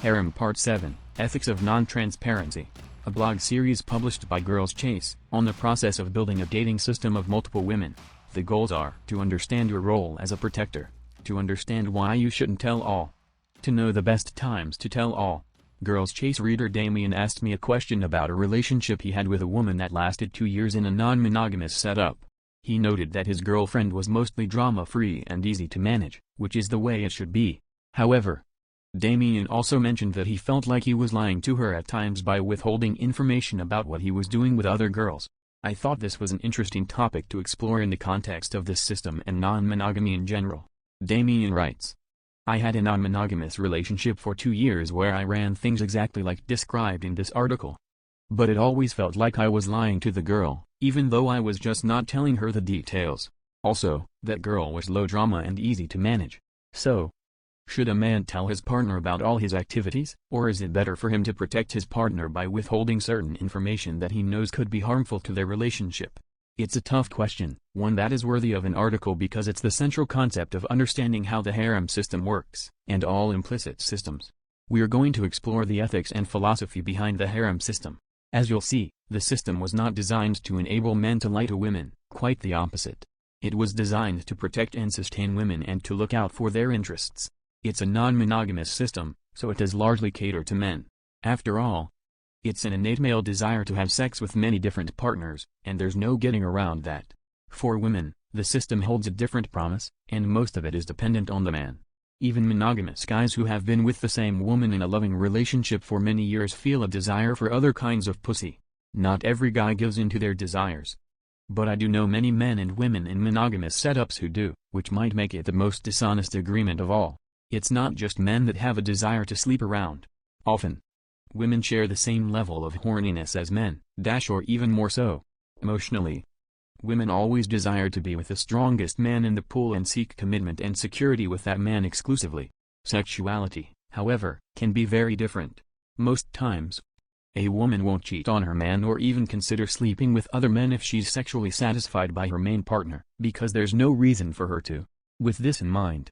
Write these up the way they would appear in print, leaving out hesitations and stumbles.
Harem Part 7, Ethics of Non-Transparency. A blog series published by Girls Chase, on the process of building a dating system of multiple women. The goals are to understand your role as a protector, to understand why you shouldn't tell all, to know the best times to tell all. Girls Chase reader Damien asked me a question about a relationship he had with a woman that lasted 2 years in a non-monogamous setup. He noted that his girlfriend was mostly drama-free and easy to manage, which is the way it should be. However, Damien also mentioned that he felt like he was lying to her at times by withholding information about what he was doing with other girls. I thought this was an interesting topic to explore in the context of this system and non-monogamy in general. Damien writes, I had a non-monogamous relationship for 2 years where I ran things exactly like described in this article. But it always felt like I was lying to the girl, even though I was just not telling her the details. Also, that girl was low drama and easy to manage. So, should a man tell his partner about all his activities, or is it better for him to protect his partner by withholding certain information that he knows could be harmful to their relationship? It's a tough question, one that is worthy of an article because it's the central concept of understanding how the harem system works, and all implicit systems. We are going to explore the ethics and philosophy behind the harem system. As you'll see, the system was not designed to enable men to lie to women, quite the opposite. It was designed to protect and sustain women and to look out for their interests. It's a non-monogamous system, so it does largely cater to men. After all, it's an innate male desire to have sex with many different partners, and there's no getting around that. For women, the system holds a different promise, and most of it is dependent on the man. Even monogamous guys who have been with the same woman in a loving relationship for many years feel a desire for other kinds of pussy. Not every guy gives in to their desires. But I do know many men and women in monogamous setups who do, which might make it the most dishonest agreement of all. It's not just men that have a desire to sleep around. Often, women share the same level of horniness as men, or even more so. Emotionally, women always desire to be with the strongest man in the pool and seek commitment and security with that man exclusively. Sexuality, however, can be very different. Most times, a woman won't cheat on her man or even consider sleeping with other men if she's sexually satisfied by her main partner, because there's no reason for her to. With this in mind,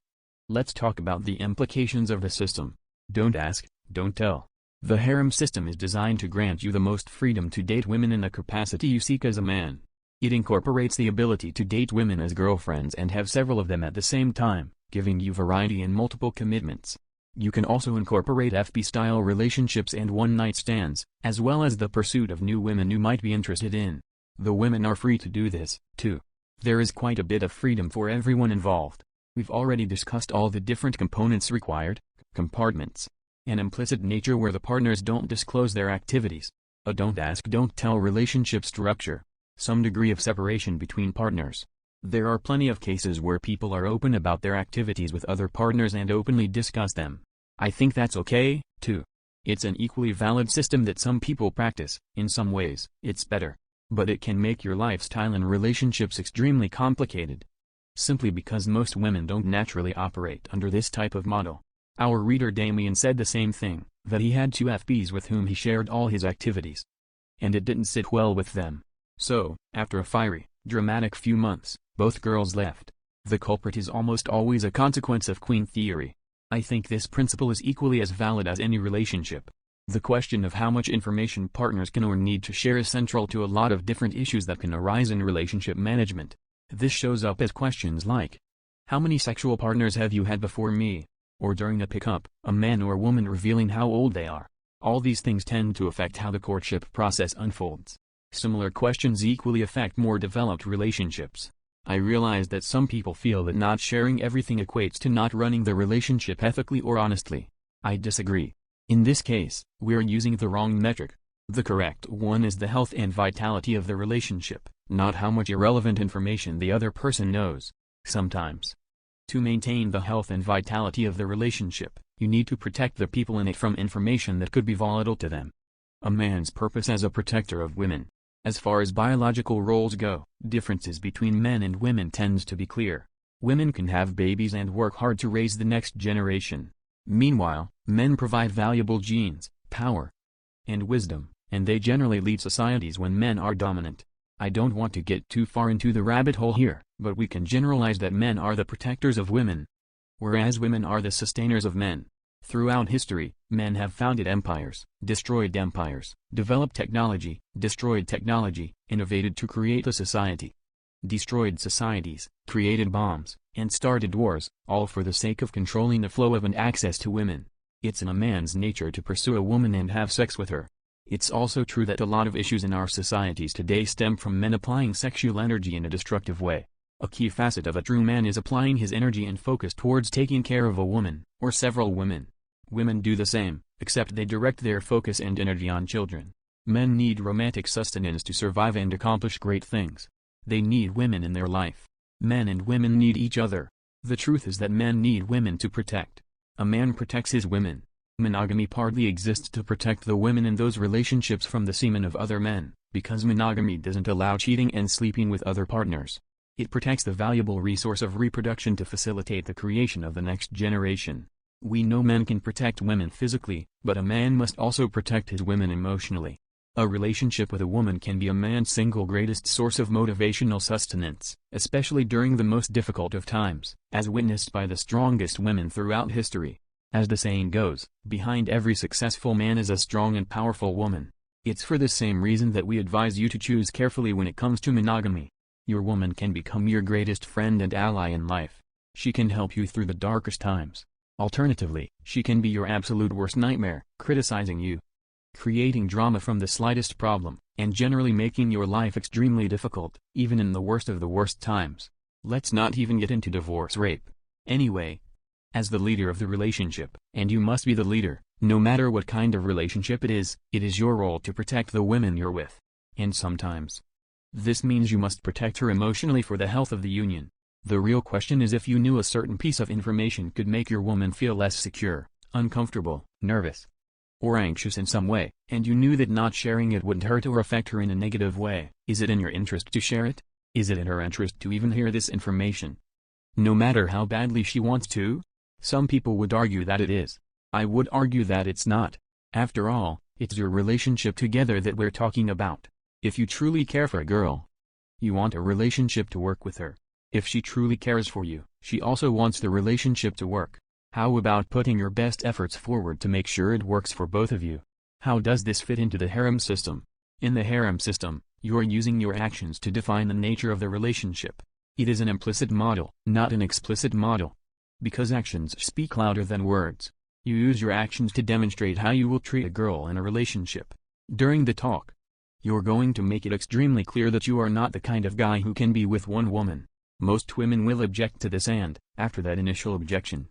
let's talk about the implications of the system. Don't ask, don't tell. The harem system is designed to grant you the most freedom to date women in the capacity you seek as a man. It incorporates the ability to date women as girlfriends and have several of them at the same time, giving you variety and multiple commitments. You can also incorporate FP-style relationships and one-night stands, as well as the pursuit of new women you might be interested in. The women are free to do this, too. There is quite a bit of freedom for everyone involved. We've already discussed all the different components required, compartments. An implicit nature where the partners don't disclose their activities. A don't ask don't tell relationship structure. Some degree of separation between partners. There are plenty of cases where people are open about their activities with other partners and openly discuss them. I think that's okay, too. It's an equally valid system that some people practice. In some ways, it's better. But it can make your lifestyle and relationships extremely complicated. Simply because most women don't naturally operate under this type of model. Our reader Damien said the same thing, that he had 2 FPs with whom he shared all his activities. And it didn't sit well with them. So, after a fiery, dramatic few months, both girls left. The culprit is almost always a consequence of queen theory. I think this principle is equally as valid as any relationship. The question of how much information partners can or need to share is central to a lot of different issues that can arise in relationship management. This shows up as questions like, how many sexual partners have you had before me? Or during a pickup, a man or woman revealing how old they are. All these things tend to affect how the courtship process unfolds. Similar questions equally affect more developed relationships. I realize that some people feel that not sharing everything equates to not running the relationship ethically or honestly. I disagree. In this case, we're using the wrong metric. The correct one is the health and vitality of the relationship, not how much irrelevant information the other person knows. Sometimes, to maintain the health and vitality of the relationship, you need to protect the people in it from information that could be volatile to them. A man's purpose as a protector of women. As far as biological roles go, differences between men and women tends to be clear. Women can have babies and work hard to raise the next generation. Meanwhile, men provide valuable genes, power, and wisdom, and they generally lead societies when men are dominant. I don't want to get too far into the rabbit hole here, but we can generalize that men are the protectors of women, whereas women are the sustainers of men. Throughout history, men have founded empires, destroyed empires, developed technology, destroyed technology, innovated to create a society, destroyed societies, created bombs, and started wars, all for the sake of controlling the flow of and access to women. It's in a man's nature to pursue a woman and have sex with her. It's also true that a lot of issues in our societies today stem from men applying sexual energy in a destructive way. A key facet of a true man is applying his energy and focus towards taking care of a woman, or several women. Women do the same, except they direct their focus and energy on children. Men need romantic sustenance to survive and accomplish great things. They need women in their life. Men and women need each other. The truth is that men need women to protect. A man protects his women. Monogamy partly exists to protect the women in those relationships from the semen of other men, because monogamy doesn't allow cheating and sleeping with other partners. It protects the valuable resource of reproduction to facilitate the creation of the next generation. We know men can protect women physically, but a man must also protect his women emotionally. A relationship with a woman can be a man's single greatest source of motivational sustenance, especially during the most difficult of times, as witnessed by the strongest women throughout history. As the saying goes, behind every successful man is a strong and powerful woman. It's for the same reason that we advise you to choose carefully when it comes to monogamy. Your woman can become your greatest friend and ally in life. She can help you through the darkest times. Alternatively, she can be your absolute worst nightmare, criticizing you, creating drama from the slightest problem, and generally making your life extremely difficult, even in the worst of the worst times. Let's not even get into divorce rape. Anyway, as the leader of the relationship, and you must be the leader, no matter what kind of relationship it is your role to protect the women you're with. And sometimes, this means you must protect her emotionally for the health of the union. The real question is if you knew a certain piece of information could make your woman feel less secure, uncomfortable, nervous, or anxious in some way, and you knew that not sharing it wouldn't hurt or affect her in a negative way. Is it in your interest to share it? Is it in her interest to even hear this information? No matter how badly she wants to? Some people would argue that it is. I would argue that it's not. After all, it's your relationship together that we're talking about. If you truly care for a girl, you want a relationship to work with her. If she truly cares for you, she also wants the relationship to work. How about putting your best efforts forward to make sure it works for both of you? How does this fit into the harem system? In the harem system, you're using your actions to define the nature of the relationship. It is an implicit model, not an explicit model. Because actions speak louder than words. You use your actions to demonstrate how you will treat a girl in a relationship. During the talk, you're going to make it extremely clear that you are not the kind of guy who can be with one woman. Most women will object to this and, after that initial objection,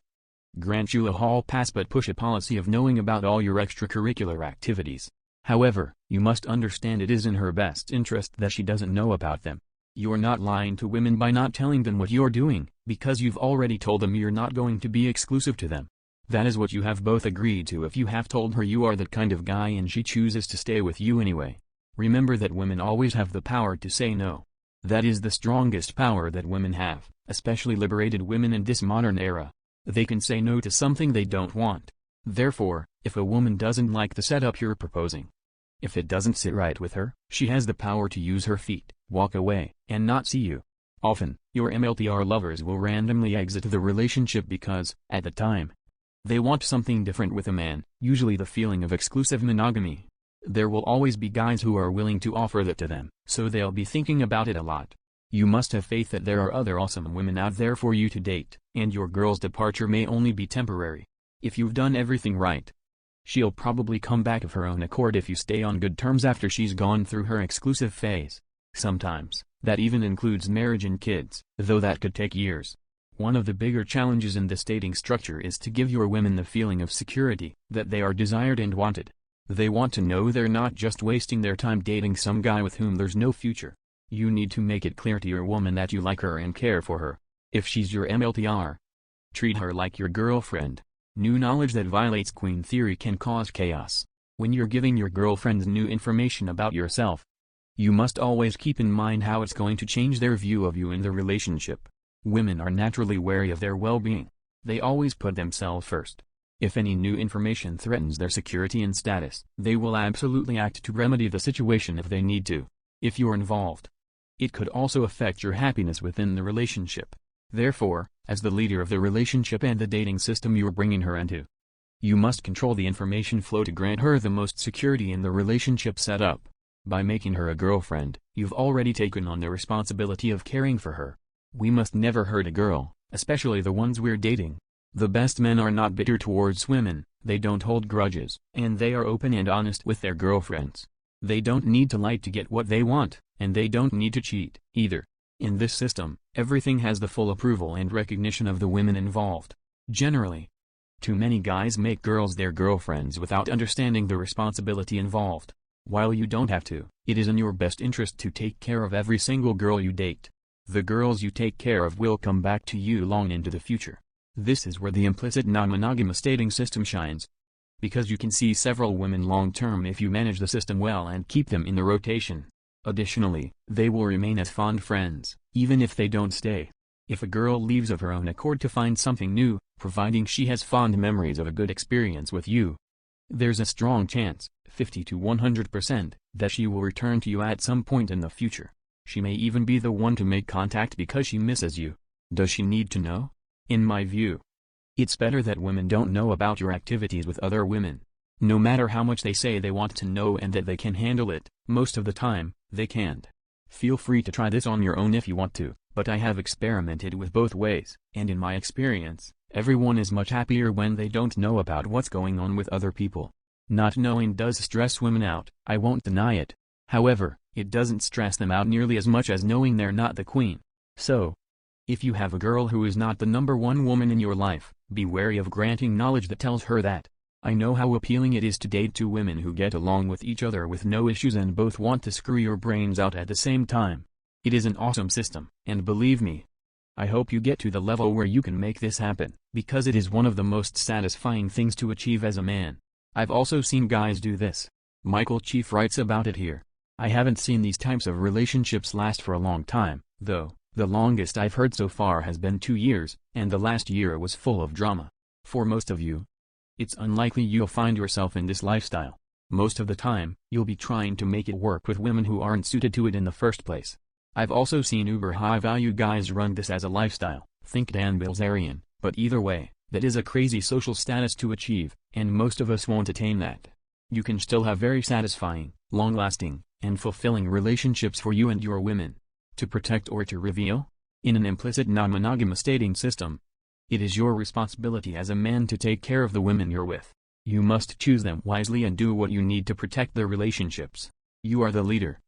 grant you a hall pass but push a policy of knowing about all your extracurricular activities. However, you must understand it is in her best interest that she doesn't know about them. You're not lying to women by not telling them what you're doing, because you've already told them you're not going to be exclusive to them. That is what you have both agreed to if you have told her you are that kind of guy and she chooses to stay with you anyway. Remember that women always have the power to say no. That is the strongest power that women have, especially liberated women in this modern era. They can say no to something they don't want. Therefore, if a woman doesn't like the setup you're proposing, if it doesn't sit right with her, she has the power to use her feet, walk away, and not see you. Often, your MLTR lovers will randomly exit the relationship because, at the time, they want something different with a man, usually the feeling of exclusive monogamy. There will always be guys who are willing to offer that to them, so they'll be thinking about it a lot. You must have faith that there are other awesome women out there for you to date, and your girl's departure may only be temporary. If you've done everything right, she'll probably come back of her own accord if you stay on good terms after she's gone through her exclusive phase. Sometimes, that even includes marriage and kids, though that could take years. One of the bigger challenges in this dating structure is to give your women the feeling of security, that they are desired and wanted. They want to know they're not just wasting their time dating some guy with whom there's no future. You need to make it clear to your woman that you like her and care for her. If she's your MLTR, treat her like your girlfriend. New knowledge that violates queen theory can cause chaos. When you're giving your girlfriends new information about yourself, you must always keep in mind how it's going to change their view of you in the relationship. Women are naturally wary of their well-being. They always put themselves first. If any new information threatens their security and status, they will absolutely act to remedy the situation if they need to. If you're involved, it could also affect your happiness within the relationship. Therefore, as the leader of the relationship and the dating system you're bringing her into, You must control the information flow to grant her the most security in the relationship setup. By making her a girlfriend, you've already taken on the responsibility of caring for her. We must never hurt a girl, especially the ones we're dating. The best men are not bitter towards women, they don't hold grudges, and they are open and honest with their girlfriends. They don't need to lie to get what they want, and they don't need to cheat, either. In this system, everything has the full approval and recognition of the women involved. Generally, too many guys make girls their girlfriends without understanding the responsibility involved. While you don't have to, it is in your best interest to take care of every single girl you date. The girls you take care of will come back to you long into the future. This is where the implicit non-monogamous dating system shines. Because you can see several women long-term if you manage the system well and keep them in the rotation. Additionally, they will remain as fond friends, even if they don't stay. If a girl leaves of her own accord to find something new, providing she has fond memories of a good experience with you, there's a strong chance, 50 to 100%, that she will return to you at some point in the future. She may even be the one to make contact because she misses you. Does she need to know? In my view, it's better that women don't know about your activities with other women. No matter how much they say they want to know and that they can handle it, most of the time, they can't. Feel free to try this on your own if you want to, but I have experimented with both ways, and in my experience, everyone is much happier when they don't know about what's going on with other people. Not knowing does stress women out, I won't deny it. However, it doesn't stress them out nearly as much as knowing they're not the queen. So, if you have a girl who is not the number one woman in your life, be wary of granting knowledge that tells her that. I know how appealing it is to date two women who get along with each other with no issues and both want to screw your brains out at the same time. It is an awesome system, and believe me, I hope you get to the level where you can make this happen, because it is one of the most satisfying things to achieve as a man. I've also seen guys do this. Michael Chief writes about it here. I haven't seen these types of relationships last for a long time, though. The longest I've heard so far has been 2 years, and the last year was full of drama. For most of you, it's unlikely you'll find yourself in this lifestyle. Most of the time, you'll be trying to make it work with women who aren't suited to it in the first place. I've also seen uber high-value guys run this as a lifestyle, think Dan Bilzerian, but either way, that is a crazy social status to achieve, and most of us won't attain that. You can still have very satisfying, long-lasting, and fulfilling relationships for you and your women. To protect or to reveal? In an implicit non-monogamous dating system, it is your responsibility as a man to take care of the women you're with. You must choose them wisely and do what you need to protect their relationships. You are the leader,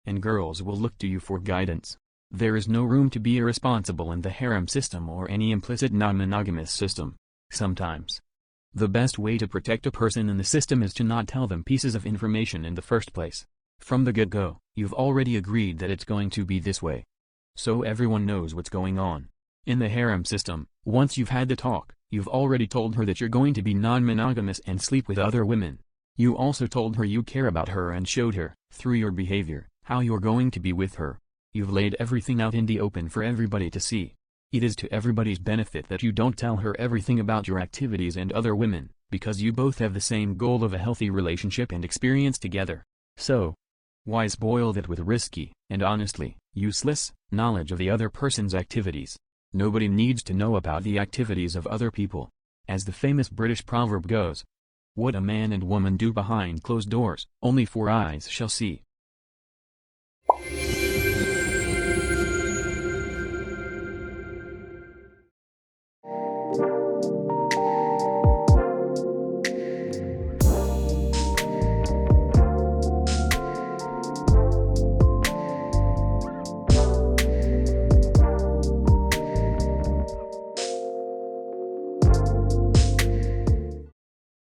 and girls will look to you for guidance. There is no room to be irresponsible in the harem system or any implicit non-monogamous system. Sometimes, the best way to protect a person in the system is to not tell them pieces of information in the first place. From the get-go, you've already agreed that it's going to be this way. So everyone knows what's going on. In the harem system, once you've had the talk, you've already told her that you're going to be non-monogamous and sleep with other women. You also told her you care about her and showed her, through your behavior, how you're going to be with her. You've laid everything out in the open for everybody to see. It is to everybody's benefit that you don't tell her everything about your activities and other women, because you both have the same goal of a healthy relationship and experience together. So, why spoil that with risky, and honestly, useless, knowledge of the other person's activities? Nobody needs to know about the activities of other people. As the famous British proverb goes, what a man and woman do behind closed doors, only 4 eyes shall see.